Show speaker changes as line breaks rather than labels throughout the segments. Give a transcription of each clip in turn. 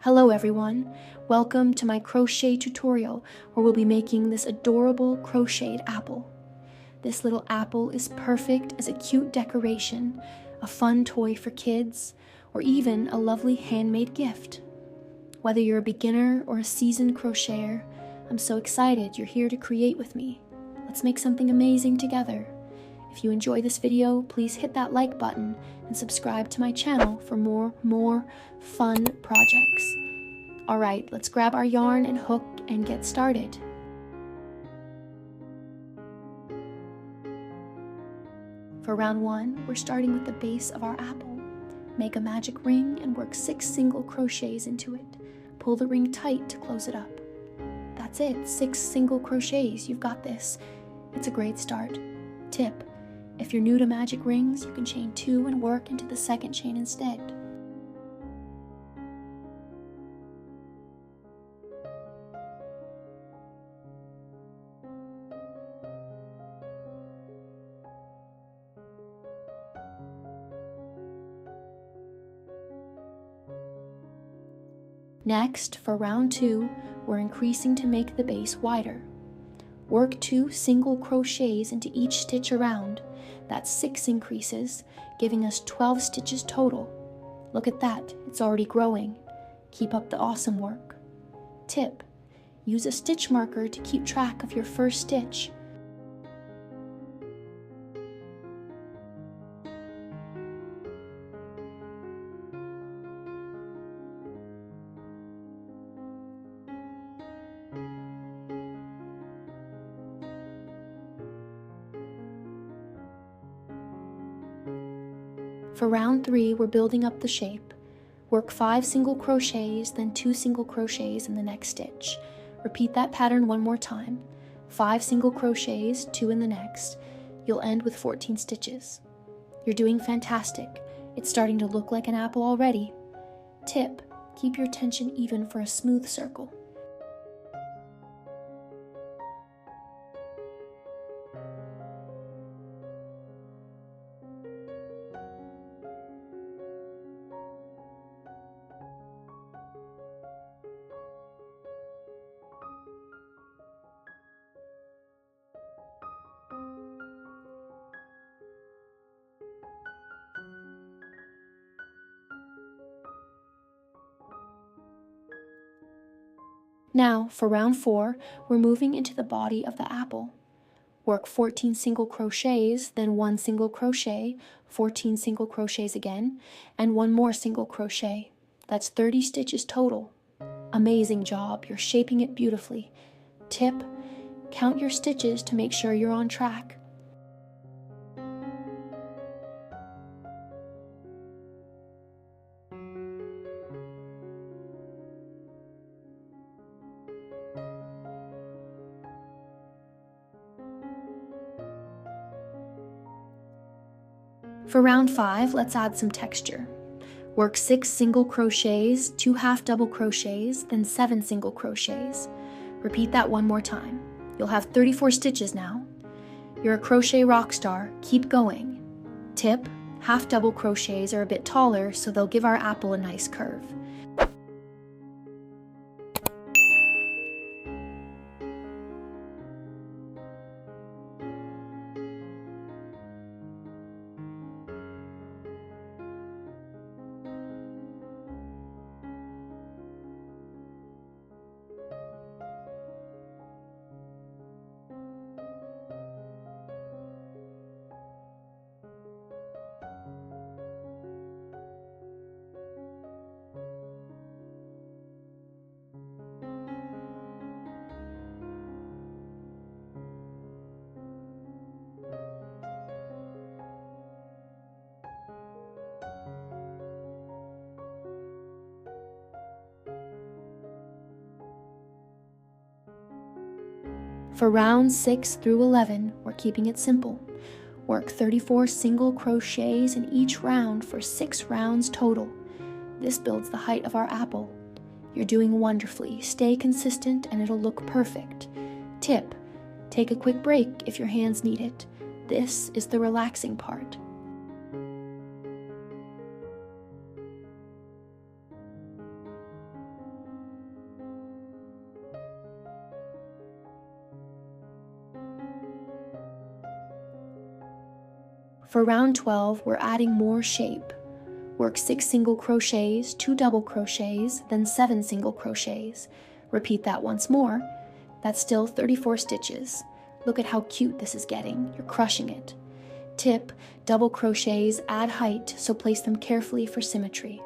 Hello everyone, welcome to my crochet tutorial where we'll be making this adorable crocheted apple. This little apple is perfect as a cute decoration, a fun toy for kids, or even a lovely handmade gift. Whether you're a beginner or a seasoned crocheter, I'm so excited you're here to create with me. Let's make something amazing together. If you enjoy this video, please hit that like button and subscribe to my channel for more fun projects. Alright, let's grab our yarn and hook and get started. For round 1, we're starting with the base of our apple. Make a magic ring and work 6 single crochets into it. Pull the ring tight to close it up. That's it, 6 single crochets, you've got this. It's a great start. Tip: if you're new to magic rings, you can chain 2 and work into the second chain instead. Next, for round 2, we're increasing to make the base wider. Work 2 single crochets into each stitch around. That's 6 increases, giving us 12 stitches total. Look at that, it's already growing. Keep up the awesome work. Tip: use a stitch marker to keep track of your first stitch. For round 3, we're building up the shape. Work 5 single crochets, then 2 single crochets in the next stitch. Repeat that pattern one more time. 5 single crochets, 2 in the next. You'll end with 14 stitches. You're doing fantastic. It's starting to look like an apple already. Tip: keep your tension even for a smooth circle. Now, for round 4, we're moving into the body of the apple. Work 14 single crochets, then 1 single crochet, 14 single crochets again, and 1 more single crochet. That's 30 stitches total. Amazing job, you're shaping it beautifully. Tip: count your stitches to make sure you're on track. For round 5, let's add some texture. Work 6 single crochets, 2 half double crochets, then 7 single crochets. Repeat that one more time. You'll have 34 stitches now. You're a crochet rock star, keep going. Tip: half double crochets are a bit taller, so they'll give our apple a nice curve. For rounds 6 through 11, we're keeping it simple. Work 34 single crochets in each round for 6 rounds total. This builds the height of our apple. You're doing wonderfully. Stay consistent and it'll look perfect. Tip: take a quick break if your hands need it. This is the relaxing part. For round 12, we're adding more shape. Work 6 single crochets, 2 double crochets, then 7 single crochets. Repeat that once more. That's still 34 stitches. Look at how cute this is getting. You're crushing it. Tip, double crochets add height, so place them carefully for symmetry.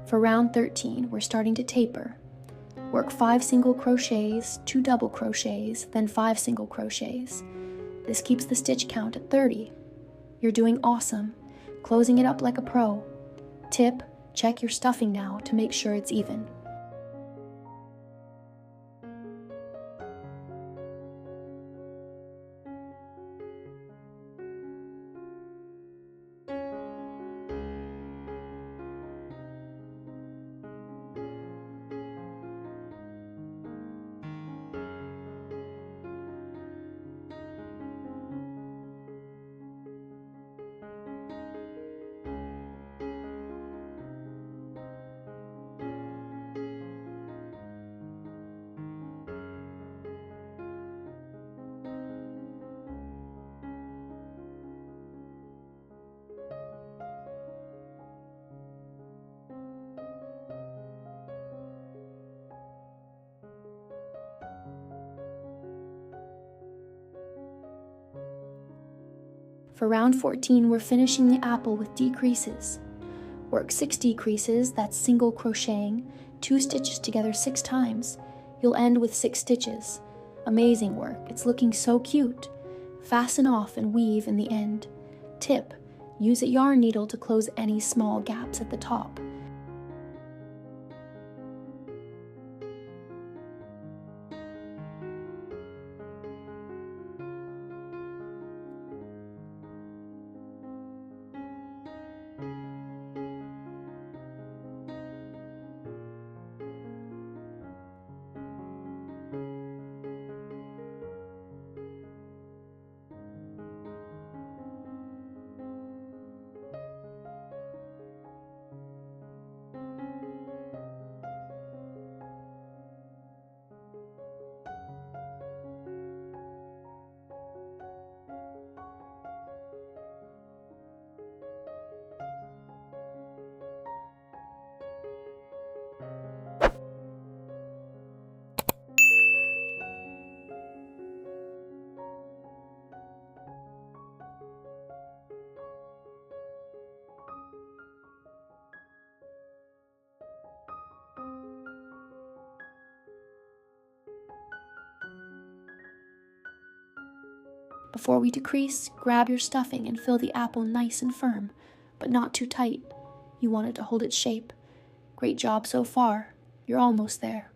For round 13, we're starting to taper. Work 5 single crochets, 2 double crochets, then 5 single crochets. This keeps the stitch count at 30. You're doing awesome, closing it up like a pro. Tip, check your stuffing now to make sure it's even. For round 14, we're finishing the apple with decreases. Work 6 decreases, that's single crocheting, 2 stitches together 6 times. You'll end with 6 stitches. Amazing work, it's looking so cute. Fasten off and weave in the end. Tip, use a yarn needle to close any small gaps at the top. Before we decrease, grab your stuffing and fill the apple nice and firm, but not too tight. You want it to hold its shape. Great job so far. You're almost there.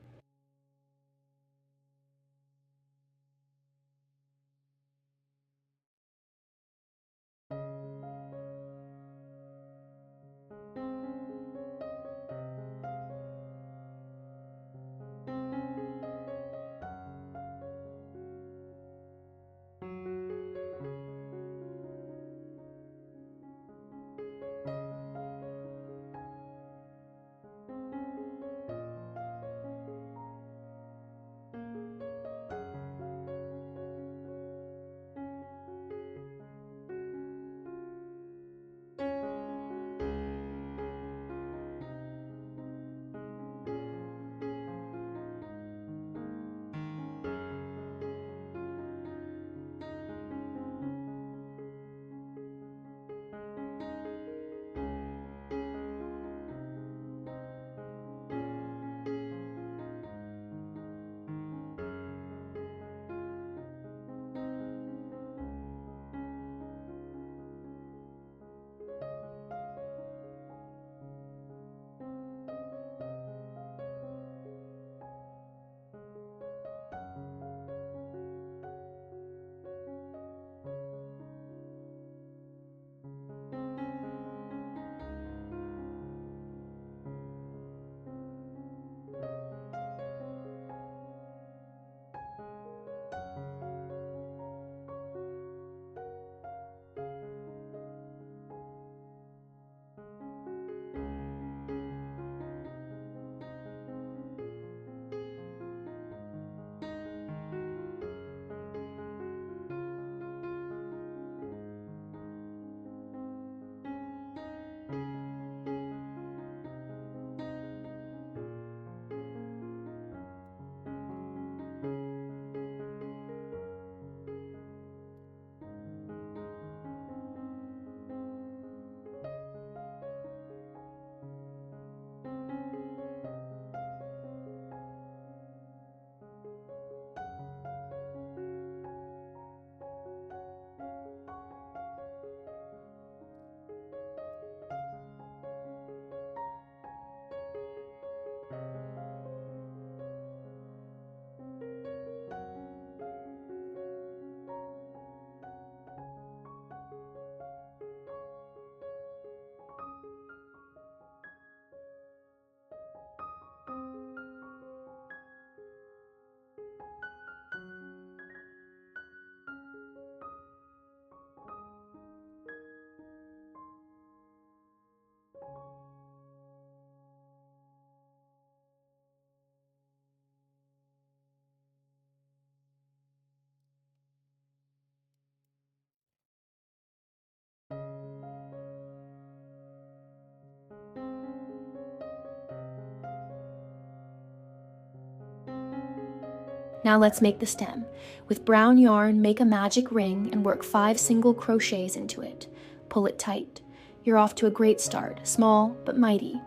Now let's make the stem. With brown yarn, make a magic ring and work 5 single crochets into it. Pull it tight. You're off to a great start, small but mighty.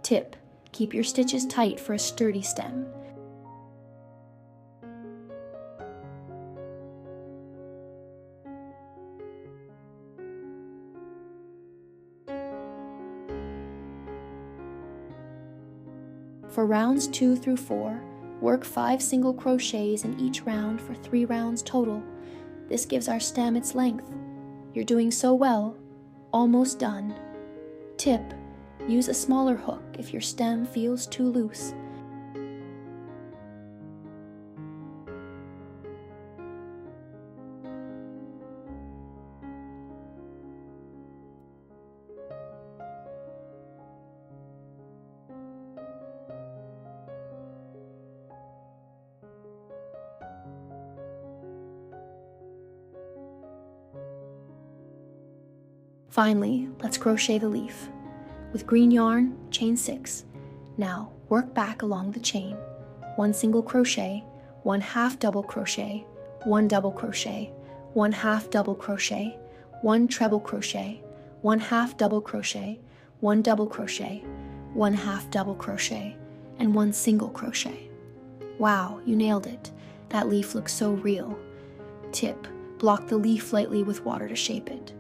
Tip: keep your stitches tight for a sturdy stem. For rounds 2 through 4, work 5 single crochets in each round for 3 rounds total. This gives our stem its length. You're doing so well. Almost done. Tip: use a smaller hook if your stem feels too loose. Finally, let's crochet the leaf. With green yarn, chain 6. Now, work back along the chain. 1 single crochet, 1 half double crochet, 1 double crochet, 1 half double crochet, 1 treble crochet, 1 half double crochet, 1 double crochet, 1 half double crochet, and 1 single crochet. Wow, you nailed it. That leaf looks so real. Tip: block the leaf lightly with water to shape it.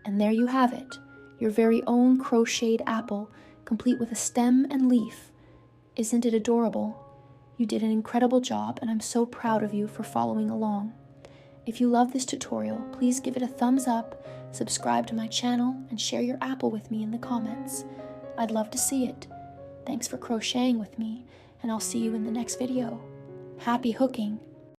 And there you have it, your very own crocheted apple, complete with a stem and leaf. Isn't it adorable? You did an incredible job, and I'm so proud of you for following along. If you love this tutorial, please give it a thumbs up, subscribe to my channel, and share your apple with me in the comments. I'd love to see it. Thanks for crocheting with me, and I'll see you in the next video. Happy hooking!